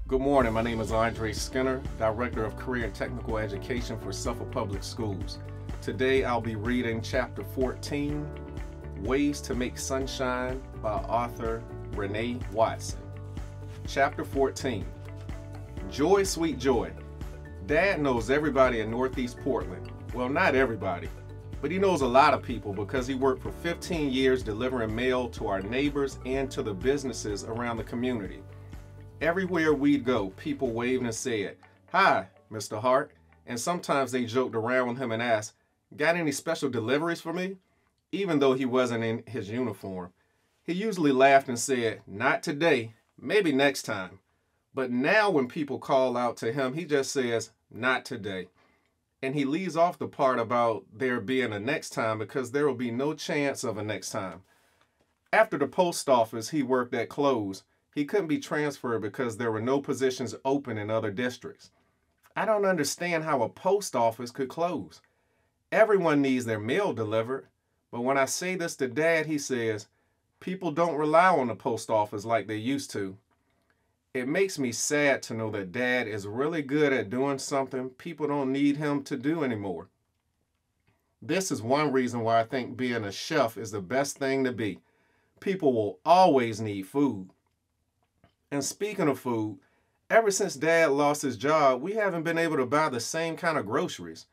Good morning, my name is André Skinner, Director of Career and Technical Education for Suffolk Public Schools. Today I'll be reading Chapter 14, Ways to Make Sunshine by author Renee Watson. Chapter 14, Joy, Sweet Joy. Dad knows everybody in Northeast Portland. Well, not everybody, but he knows a lot of people because he worked for 15 years delivering mail to our neighbors and to the businesses around the community. Everywhere we'd go, people waved and said, "Hi, Mr. Hart," and sometimes they joked around with him and asked, "Got any special deliveries for me?" Even though he wasn't in his uniform. He usually laughed and said, "Not today, maybe next time." But now when people call out to him, he just says, "Not today." And he leaves off the part about there being a next time because there will be no chance of a next time. After the post office he worked at closed, he couldn't be transferred because there were no positions open in other districts. I don't understand how a post office could close. Everyone needs their mail delivered, but when I say this to Dad, he says, people don't rely on the post office like they used to. It makes me sad to know that Dad is really good at doing something people don't need him to do anymore. This is one reason why I think being a chef is the best thing to be. People will always need food. And speaking of food, ever since Dad lost his job, we haven't been able to buy the same kind of groceries.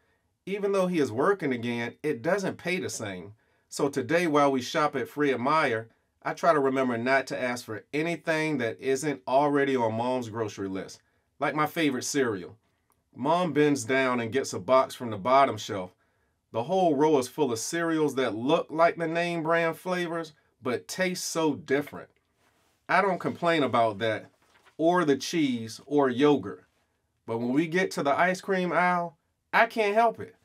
Even though he is working again, it doesn't pay the same. So today while we shop at Fred Meyer, I try to remember not to ask for anything that isn't already on Mom's grocery list, like my favorite cereal. Mom bends down and gets a box from the bottom shelf. The whole row is full of cereals that look like the name brand flavors, but taste so different. I don't complain about that, or the cheese, or yogurt. But when we get to the ice cream aisle, I can't help it.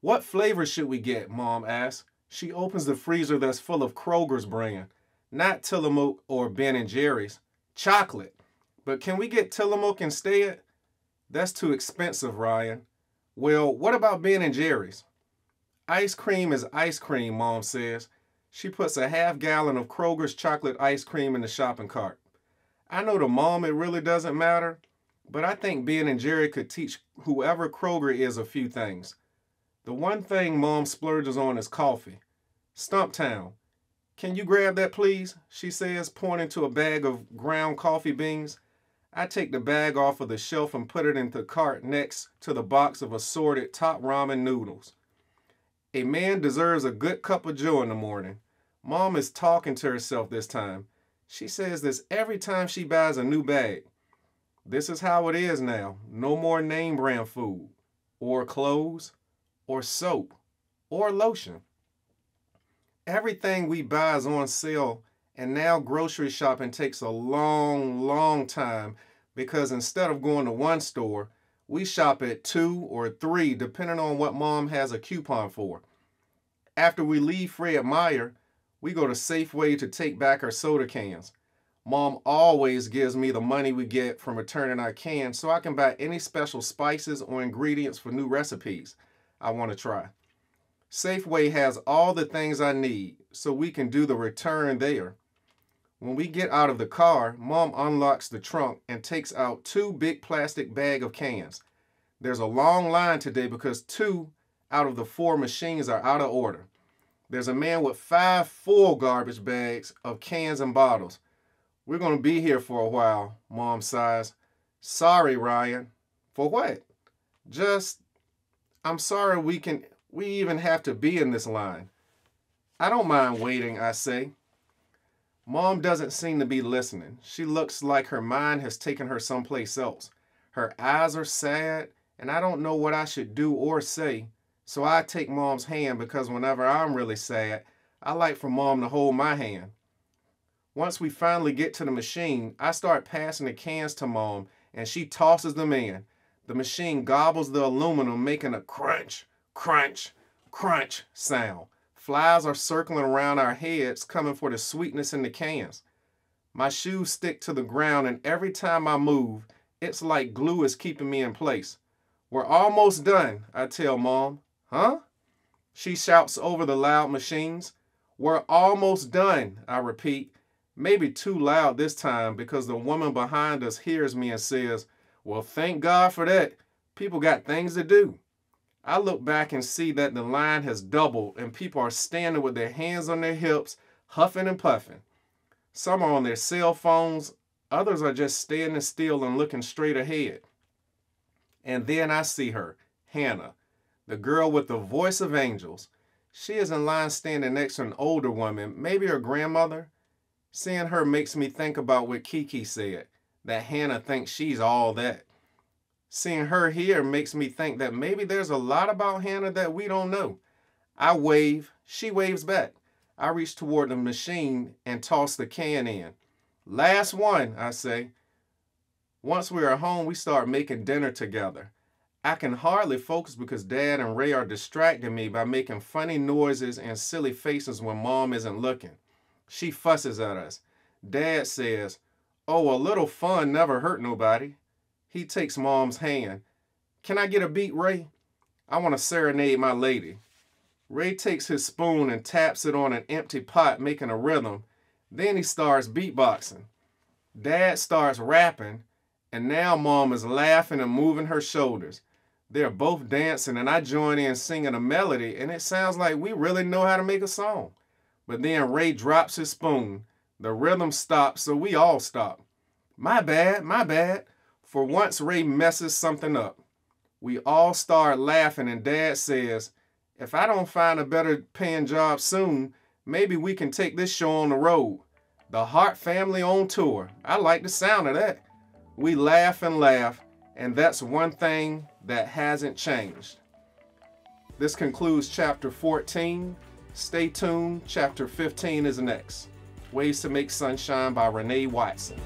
"What flavor should we get?" Mom asks. She opens the freezer that's full of Kroger's brand, not Tillamook or Ben & Jerry's. Chocolate. But can we get Tillamook instead? That's too expensive, Ryan. Well, what about Ben & Jerry's? Ice cream is ice cream, Mom says. She puts a half-gallon of Kroger's chocolate ice cream in the shopping cart. I know to Mom it really doesn't matter, but I think Ben & Jerry could teach whoever Kroger is a few things. The one thing Mom splurges on is coffee. Stumptown. "Can you grab that, please?" she says, pointing to a bag of ground coffee beans. I take the bag off of the shelf and put it in the cart next to the box of assorted top ramen noodles. A man deserves a good cup of joe in the morning. Mom is talking to herself this time. She says this every time she buys a new bag. This is how it is now. No more name brand food, or clothes, or soap, or lotion. Everything we buy is on sale, and now grocery shopping takes a long time because instead of going to one store, we shop at 2 or 3 depending on what Mom has a coupon for. After we leave Fred Meyer, we go to Safeway to take back our soda cans. Mom always gives me the money we get from returning our cans so I can buy any special spices or ingredients for new recipes I want to try. Safeway has all the things I need, so we can do the return there. When we get out of the car, Mom unlocks the trunk and takes out 2 big plastic bags of cans. There's a long line today because 2 out of the 4 machines are out of order. There's a man with 5 full garbage bags of cans and bottles. "We're going to be here for a while," Mom sighs. "Sorry, Ryan." "For what?" "I'm sorry we even have to be in this line." "I don't mind waiting," I say. Mom doesn't seem to be listening. She looks like her mind has taken her someplace else. Her eyes are sad, and I don't know what I should do or say. So I take Mom's hand because whenever I'm really sad, I like for Mom to hold my hand. Once we finally get to the machine, I start passing the cans to Mom, and she tosses them in. The machine gobbles the aluminum, making a crunch, crunch, crunch sound. Flies are circling around our heads, coming for the sweetness in the cans. My shoes stick to the ground, and every time I move, it's like glue is keeping me in place. "We're almost done," I tell Mom. "Huh?" she shouts over the loud machines. "We're almost done," I repeat. Maybe too loud this time because the woman behind us hears me and says, "Well, thank God for that. People got things to do." I look back and see that the line has doubled and people are standing with their hands on their hips, huffing and puffing. Some are on their cell phones, others are just standing still and looking straight ahead. And then I see her, Hannah, the girl with the voice of angels. She is in line standing next to an older woman, maybe her grandmother. Seeing her makes me think about what Kiki said, that Hannah thinks she's all that. Seeing her here makes me think that maybe there's a lot about Hannah that we don't know. I wave, she waves back. I reach toward the machine and toss the can in. "Last one," I say. Once we are home, we start making dinner together. I can hardly focus because Dad and Ray are distracting me by making funny noises and silly faces when Mom isn't looking. She fusses at us. Dad says, "Oh, a little fun never hurt nobody." He takes Mom's hand. "Can I get a beat, Ray? I want to serenade my lady." Ray takes his spoon and taps it on an empty pot, making a rhythm. Then he starts beatboxing. Dad starts rapping, and now Mom is laughing and moving her shoulders. They're both dancing, and I join in singing a melody, and it sounds like we really know how to make a song. But then Ray drops his spoon. The rhythm stops, so we all stop. My bad, my bad." For once, Ray messes something up. We all start laughing, and Dad says, "If I don't find a better paying job soon, maybe we can take this show on the road. The Hart family on tour. I like the sound of that." We laugh, and that's one thing that hasn't changed. This concludes chapter 14. Stay tuned, chapter 15 is next. Ways to Make Sunshine by Renee Watson.